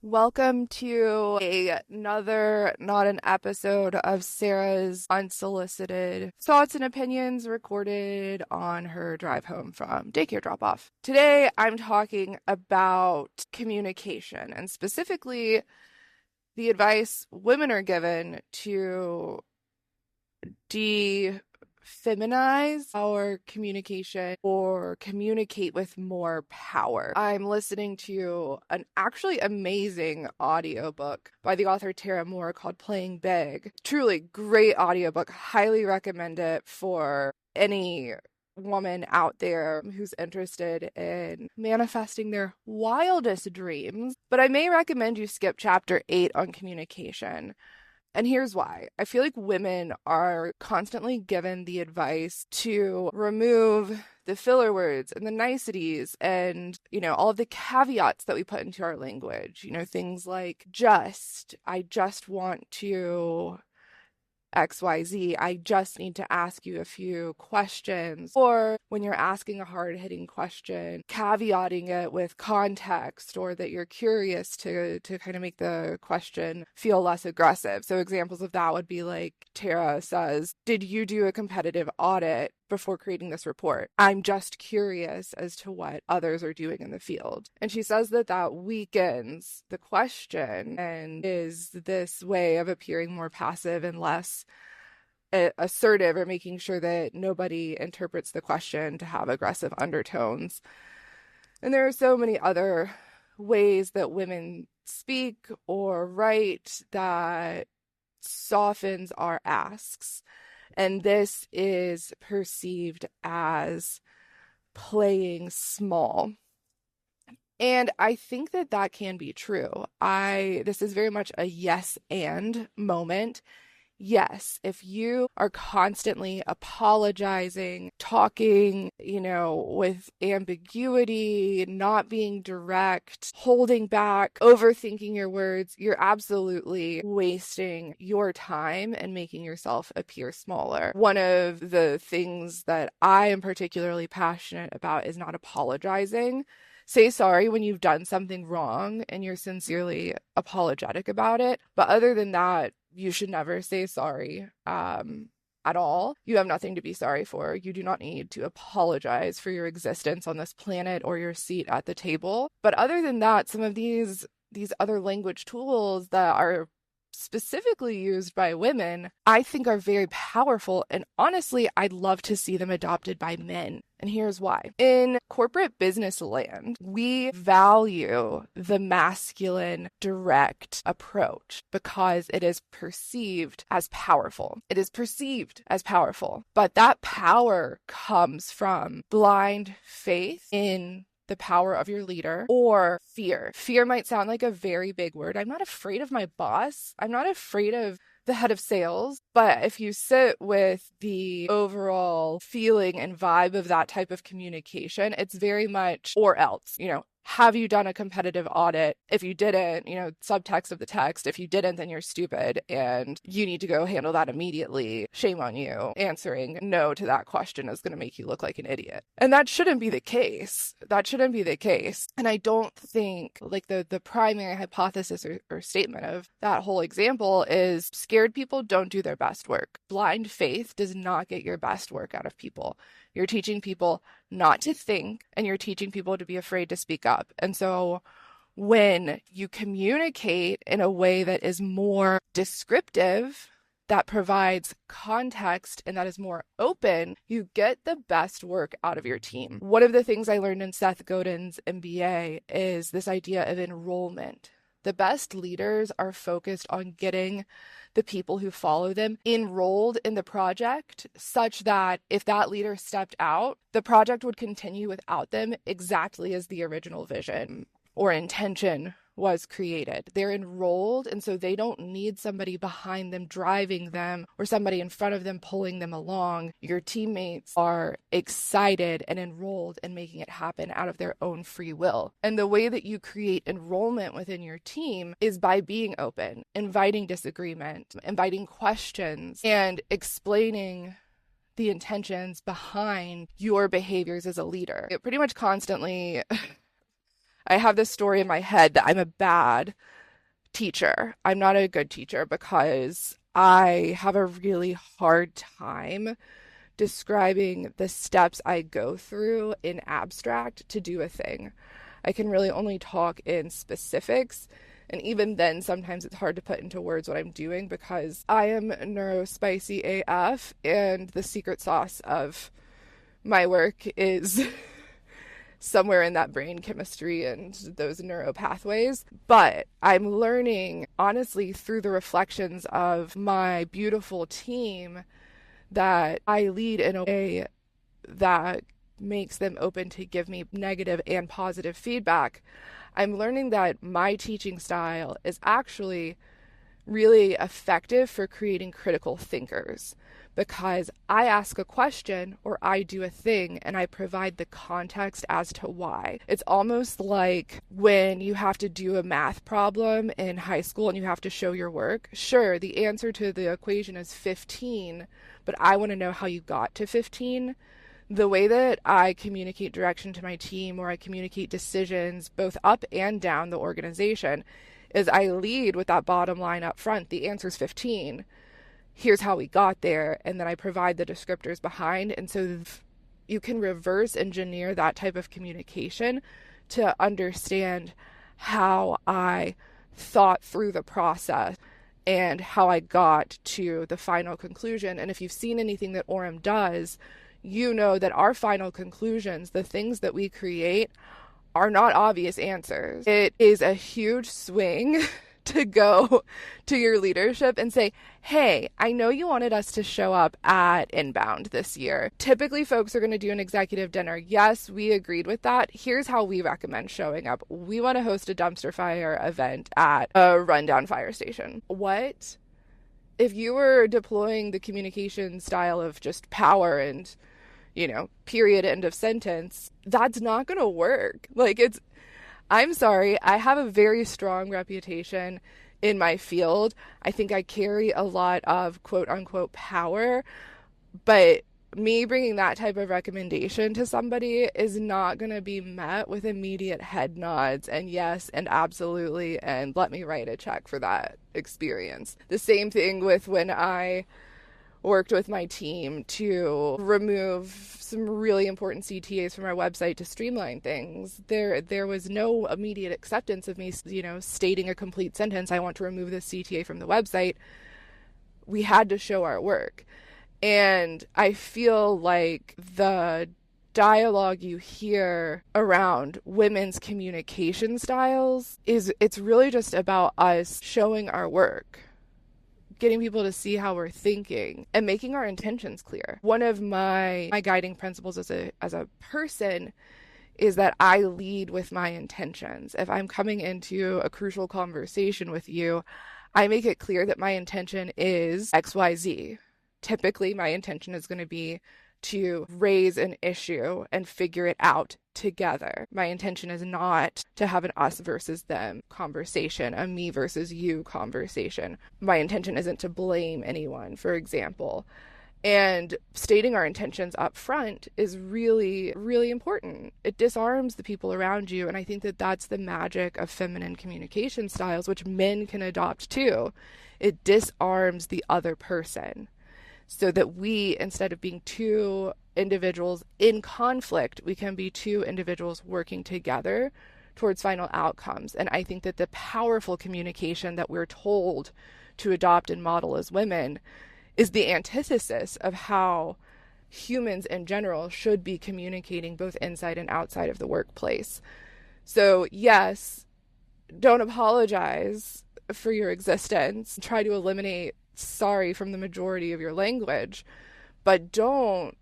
Welcome to another, not an episode of Sarah's unsolicited thoughts and opinions recorded on her drive home from daycare drop-off. Today, I'm talking about communication and specifically the advice women are given to de-feminize our communication or communicate with more power. I'm listening to an actually amazing audiobook by the author Tara Mohr called Playing Big. Truly great audiobook. Highly recommend it for any woman out there who's interested in manifesting their wildest dreams. But I may recommend you skip chapter 8 on communication. And here's why. I feel like women are constantly given the advice to remove the filler words and the niceties and, all of the caveats that we put into our language. Things like I just want to XYZ, I just need to ask you a few questions. Or when you're asking a hard-hitting question, caveating it with context or that you're curious to kind of make the question feel less aggressive. So examples of that would be like Tara says, did you do a competitive audit before creating this report? I'm just curious as to what others are doing in the field. And she says that weakens the question and is this way of appearing more passive and less assertive, or making sure that nobody interprets the question to have aggressive undertones. And there are so many other ways that women speak or write that softens our asks. And this is perceived as playing small. And I think that can be true. This is very much a yes and moment. Yes, if you are constantly apologizing, talking, with ambiguity, not being direct, holding back, overthinking your words, you're absolutely wasting your time and making yourself appear smaller. One of the things that I am particularly passionate about is not apologizing. Say sorry when you've done something wrong and you're sincerely apologetic about it. But other than that, you should never say sorry at all. You have nothing to be sorry for. You do not need to apologize for your existence on this planet or your seat at the table. But other than that, some of these other language tools that are specifically used by women, I think are very powerful. And honestly, I'd love to see them adopted by men. And here's why. In corporate business land, we value the masculine, direct approach because it is perceived as powerful. It is perceived as powerful. But that power comes from blind faith in the power of your leader, or fear. Fear might sound like a very big word. I'm not afraid of my boss. I'm not afraid of the head of sales. But if you sit with the overall feeling and vibe of that type of communication, it's very much or else, have you done a competitive audit? If you didn't, subtext of the text, if you didn't, then you're stupid and you need to go handle that immediately. Shame on you. Answering no to that question is going to make you look like an idiot. And that shouldn't be the case. And I don't think the primary hypothesis or statement of that whole example is scared people don't do their best work. Blind faith does not get your best work out of people. You're teaching people not to think, and you're teaching people to be afraid to speak up. And so when you communicate in a way that is more descriptive, that provides context, and that is more open, you get the best work out of your team. One of the things I learned in Seth Godin's MBA is this idea of enrollment. The best leaders are focused on getting the people who follow them enrolled in the project such that if that leader stepped out, the project would continue without them exactly as the original vision or intention was created. They're enrolled, and so they don't need somebody behind them driving them or somebody in front of them pulling them along. Your teammates are excited and enrolled and making it happen out of their own free will. And the way that you create enrollment within your team is by being open, inviting disagreement, inviting questions, and explaining the intentions behind your behaviors as a leader. It pretty much constantly I have this story in my head that I'm a bad teacher. I'm not a good teacher because I have a really hard time describing the steps I go through in abstract to do a thing. I can really only talk in specifics. And even then, sometimes it's hard to put into words what I'm doing because I am neurospicy AF, and the secret sauce of my work is somewhere in that brain chemistry and those neuro pathways. But I'm learning, honestly, through the reflections of my beautiful team that I lead in a way that makes them open to give me negative and positive feedback. I'm learning that my teaching style is actually really effective for creating critical thinkers because I ask a question or I do a thing and I provide the context as to why. It's almost like when you have to do a math problem in high school and you have to show your work. Sure, the answer to the equation is 15, but I want to know how you got to 15. The way that I communicate direction to my team or I communicate decisions both up and down the organization is I lead with that bottom line up front. The answer is 15. Here's how we got there. And then I provide the descriptors behind. And so you can reverse engineer that type of communication to understand how I thought through the process and how I got to the final conclusion. And if you've seen anything that Orem does, you know that our final conclusions, the things that we create, are not obvious answers. It is a huge swing to go to your leadership and say, hey, I know you wanted us to show up at Inbound this year. Typically, folks are going to do an executive dinner. Yes, we agreed with that. Here's how we recommend showing up. We want to host a dumpster fire event at a rundown fire station. What? If you were deploying the communication style of just power and period, end of sentence, that's not going to work. I'm sorry, I have a very strong reputation in my field. I think I carry a lot of quote unquote power, but me bringing that type of recommendation to somebody is not going to be met with immediate head nods and yes and absolutely and let me write a check for that experience. The same thing with when I worked with my team to remove some really important CTAs from our website to streamline things. There was no immediate acceptance of me, stating a complete sentence, I want to remove this CTA from the website. We had to show our work. And I feel like the dialogue you hear around women's communication styles it's really just about us showing our work, getting people to see how we're thinking and making our intentions clear. One of my guiding principles as a person is that I lead with my intentions. If I'm coming into a crucial conversation with you, I make it clear that my intention is XYZ. Typically, my intention is going to be to raise an issue and figure it out together. My intention is not to have an us versus them conversation, a me versus you conversation. My intention isn't to blame anyone, for example. And stating our intentions up front is really, really important. It disarms the people around you. And I think that that's the magic of feminine communication styles, which men can adopt too. It disarms the other person, so that we, instead of being two individuals in conflict, we can be two individuals working together towards final outcomes. And I think that the powerful communication that we're told to adopt and model as women is the antithesis of how humans in general should be communicating both inside and outside of the workplace. So yes, don't apologize for your existence. Try to eliminate sorry from the majority of your language, but don't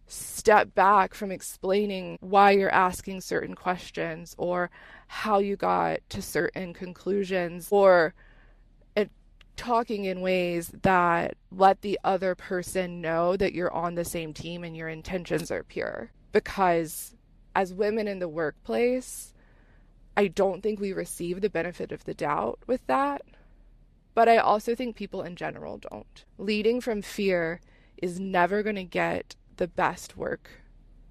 step back from explaining why you're asking certain questions or how you got to certain conclusions, or talking in ways that let the other person know that you're on the same team and your intentions are pure. Because as women in the workplace, I don't think we receive the benefit of the doubt with that. But I also think people in general don't. Leading from fear is never going to get the best work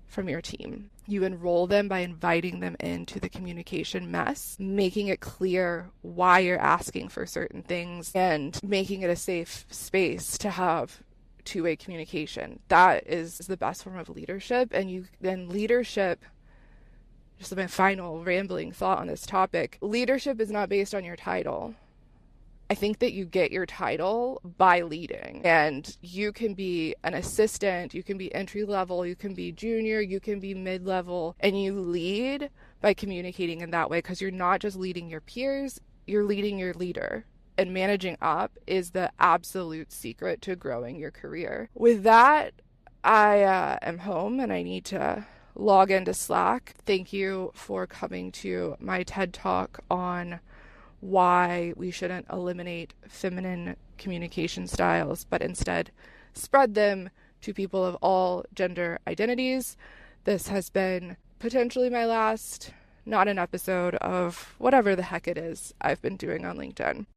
from your team. You enroll them by inviting them into the communication mess, making it clear why you're asking for certain things, and making it a safe space to have two-way communication. That is the best form of leadership. And leadership, just my final rambling thought on this topic, leadership is not based on your title. I think that you get your title by leading, and you can be an assistant, you can be entry level, you can be junior, you can be mid-level, and you lead by communicating in that way, because you're not just leading your peers, you're leading your leader. And managing up is the absolute secret to growing your career. With that, I am home and I need to log into Slack. Thank you for coming to my TED Talk on why we shouldn't eliminate feminine communication styles, but instead spread them to people of all gender identities. This has been potentially my last, not an episode of whatever the heck it is I've been doing on LinkedIn.